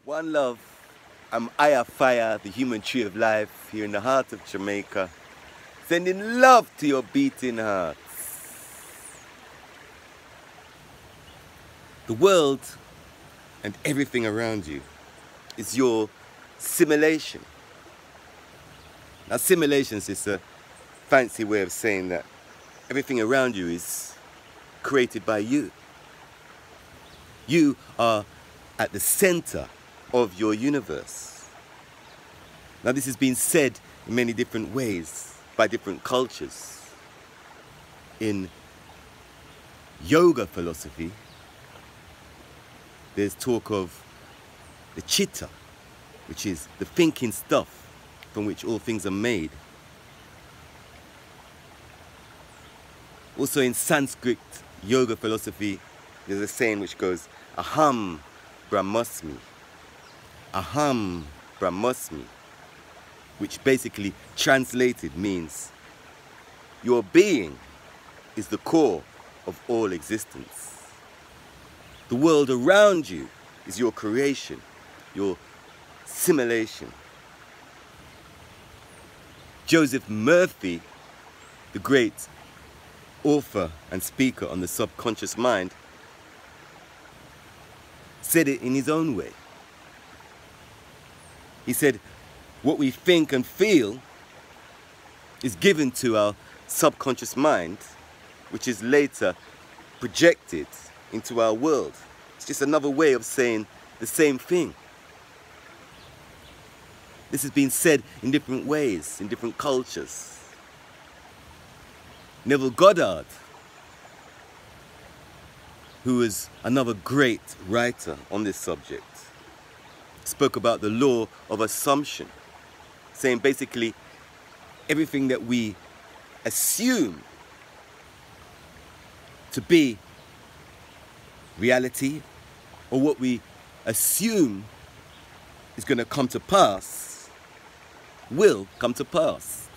One love, I'm Aya Fire, the human tree of life, here in the heart of Jamaica, sending love to your beating hearts. The world and everything around you is your simulation. Now, simulations is a fancy way of saying that everything around you is created by you. You are at the center of your universe. Now, this has been said in many different ways by different cultures. In yoga philosophy, there's talk of the chita, which is the thinking stuff from which all things are made. Also in Sanskrit yoga philosophy, there's a saying which goes, aham, musmi. Aham, musmi, which basically translated means your being is the core of all existence. The world around you is your creation, your simulation. Joseph Murphy, the great author and speaker on the subconscious mind, said it in his own way. He said, what we think and feel is given to our subconscious mind, which is later projected into our world. It's just another way of saying the same thing. This has been said in different ways, in different cultures. Neville Goddard, who is another great writer on this subject, spoke about the law of assumption, saying basically everything that we assume to be reality, or what we assume is going to come to pass, will come to pass.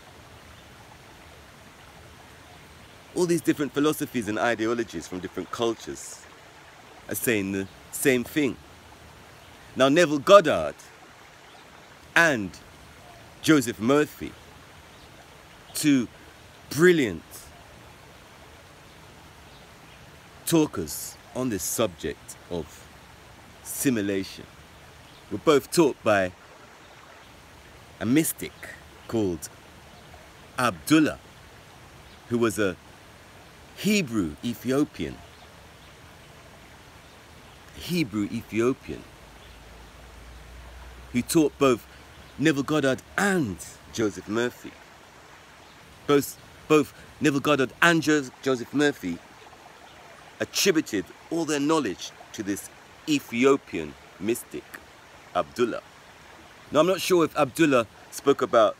All these different philosophies and ideologies from different cultures are saying the same thing. Now, Neville Goddard and Joseph Murphy, two brilliant talkers on this subject of simulation, were both taught by a mystic called Abdullah, who was a Hebrew Ethiopian, who taught both Neville Goddard and Joseph Murphy. Both Neville Goddard and Joseph Murphy attributed all their knowledge to this Ethiopian mystic, Abdullah. Now, I'm not sure if Abdullah spoke about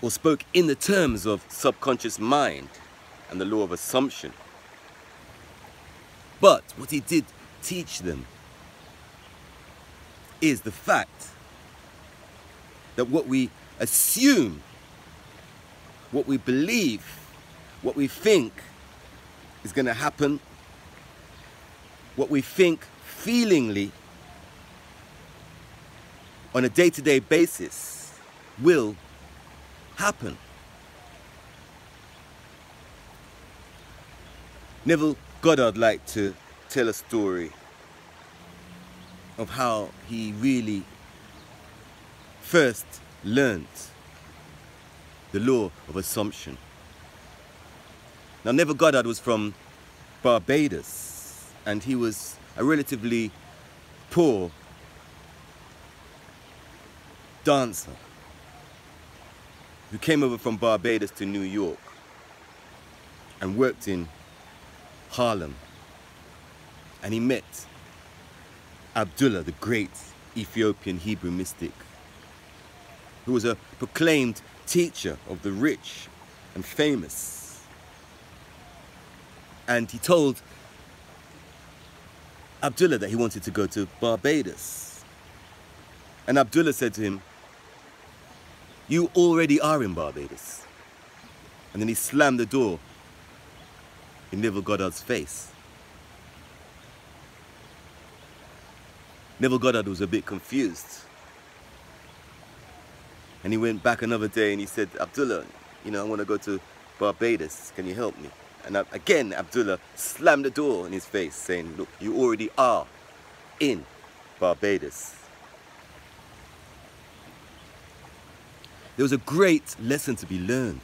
or spoke in the terms of subconscious mind and the law of assumption. But what he did teach them is the fact that what we assume, what we believe, what we think is going to happen, what we think feelingly on a day-to-day basis will happen. Neville Goddard liked to tell a story of how he really first learnt the law of assumption. Now, Neville Goddard was from Barbados, and he was a relatively poor dancer who came over from Barbados to New York and worked in Harlem. And he met Abdullah, the great Ethiopian Hebrew mystic, who was a proclaimed teacher of the rich and famous. And he told Abdullah that he wanted to go to Barbados. And Abdullah said to him, "You already are in Barbados." And then he slammed the door in Neville Goddard's face. Neville Goddard was a bit confused. And he went back another day and he said, Abdullah, you know, I want to go to Barbados. Can you help me? And again, Abdullah slammed the door in his face, saying, look, you already are in Barbados. There was a great lesson to be learned.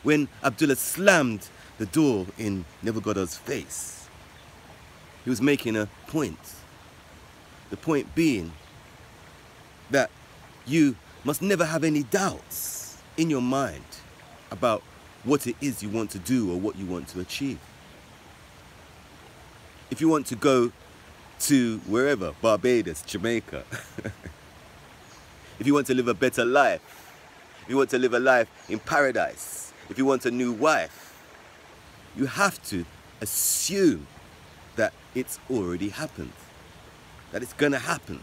When Abdullah slammed the door in Neville Goddard's face, he was making a point. The point being that you must never have any doubts in your mind about what it is you want to do or what you want to achieve. If you want to go to wherever, Barbados, Jamaica, if you want to live a better life, if you want to live a life in paradise, if you want a new wife, you have to assume that it's already happened, that it's gonna happen.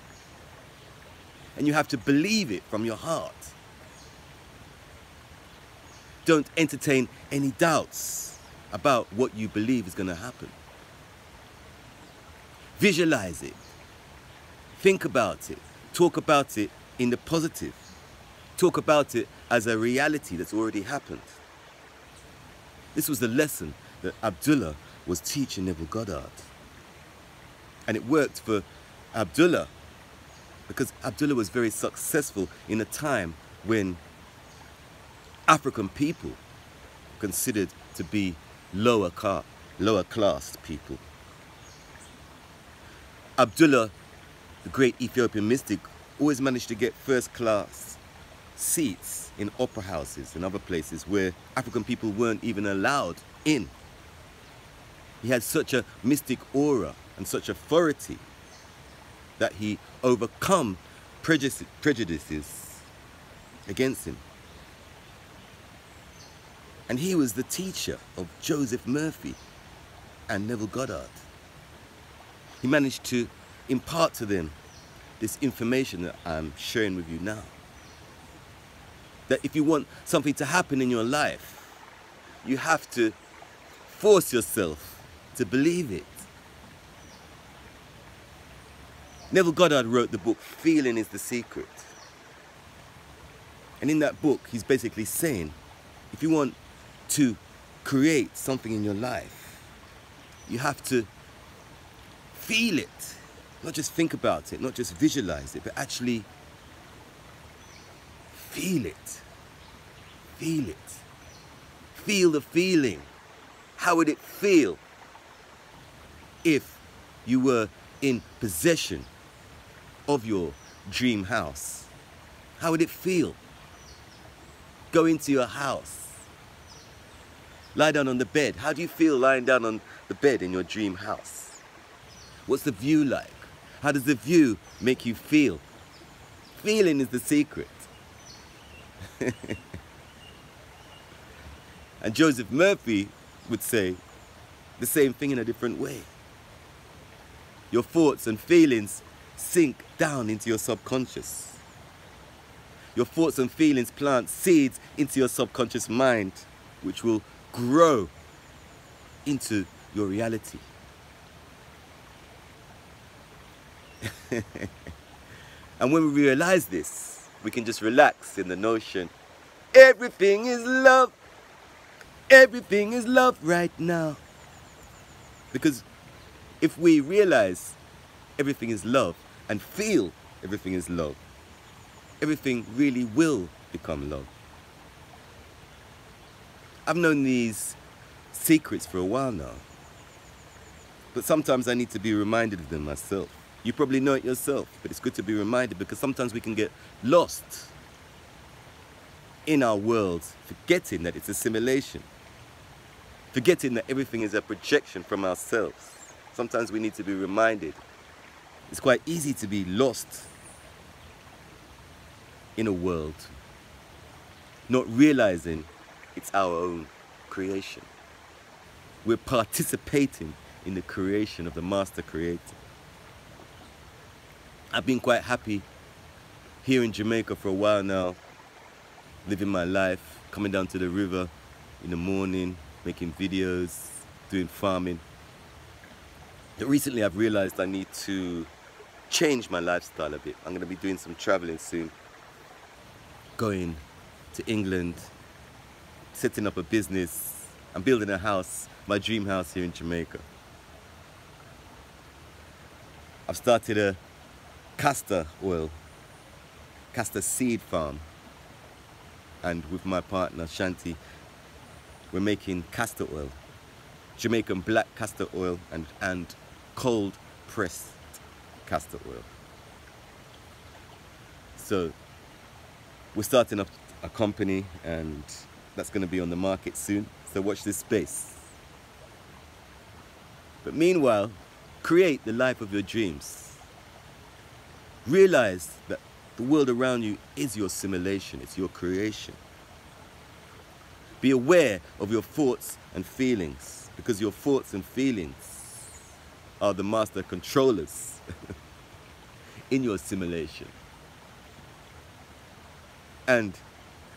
And you have to believe it from your heart. Don't entertain any doubts about what you believe is gonna happen. Visualize it. Think about it. Talk about it in the positive. Talk about it as a reality that's already happened. This was the lesson that Abdullah was teaching Neville Goddard. And it worked for Abdullah because Abdullah was very successful in a time when African people were considered to be lower class people. Abdullah, the great Ethiopian mystic, always managed to get first-class seats in opera houses and other places where African people weren't even allowed in. He had such a mystic aura and such authority that he overcome prejudices against him. And he was the teacher of Joseph Murphy and Neville Goddard. He managed to impart to them this information that I'm sharing with you now. That if you want something to happen in your life, you have to force yourself to believe it. Neville Goddard wrote the book, Feeling is the Secret. And in that book, he's basically saying, if you want to create something in your life, you have to feel it. Not just think about it, not just visualize it, but actually feel it. Feel it. Feel the feeling. How would it feel if you were in possession of your dream house? How would it feel? Go into your house. Lie down on the bed. How do you feel lying down on the bed in your dream house? What's the view like? How does the view make you feel? Feeling is the secret. And Joseph Murphy would say the same thing in a different way. Your thoughts and feelings sink down into your subconscious. Your thoughts and feelings plant seeds into your subconscious mind, which will grow into your reality. And when we realize this, we can just relax in the notion, everything is love. Everything is love right now. Because if we realize everything is love and feel everything is love, everything really will become love. I've known these secrets for a while now, but sometimes I need to be reminded of them myself. You probably know it yourself, but it's good to be reminded because sometimes we can get lost in our world, forgetting that it's a simulation, forgetting that everything is a projection from ourselves. Sometimes we need to be reminded. It's quite easy to be lost in a world, not realizing it's our own creation. We're participating in the creation of the Master Creator. I've been quite happy here in Jamaica for a while now, living my life, coming down to the river in the morning, making videos, doing farming. that recently I've realized I need to change my lifestyle a bit. I'm going to be doing some traveling soon, going to England, setting up a business and building a house, my dream house here in Jamaica. I've started a castor seed farm, and with my partner Shanti, we're making castor oil, Jamaican black castor oil and cold pressed castor oil. So we're starting up a company, and that's going to be on the market soon, so watch this space. But meanwhile, create the life of your dreams. Realize that the world around you is your simulation, it's your creation. Be aware of your thoughts and feelings, because your thoughts and feelings are the master controllers in your simulation. And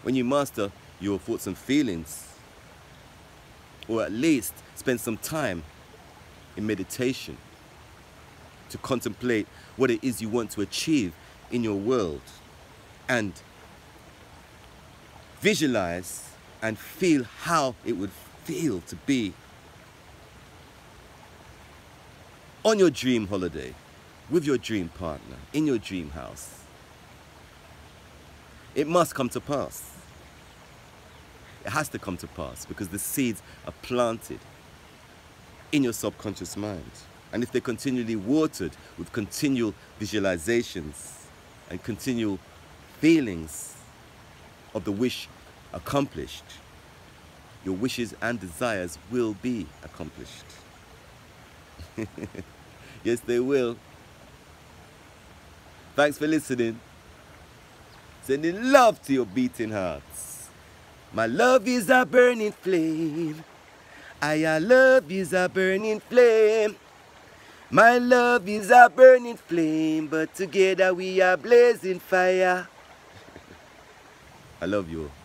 when you master your thoughts and feelings, or at least spend some time in meditation to contemplate what it is you want to achieve in your world, and visualize and feel how it would feel to be on your dream holiday, with your dream partner, in your dream house. It must come to pass. It has to come to pass, because the seeds are planted in your subconscious mind. And if they're continually watered with continual visualizations and continual feelings of the wish accomplished, your wishes and desires will be accomplished. Yes, they will. Thanks for listening. Sending love to your beating hearts. My love is a burning flame. Our love is a burning flame. My love is a burning flame, but together we are blazing fire. I love you all.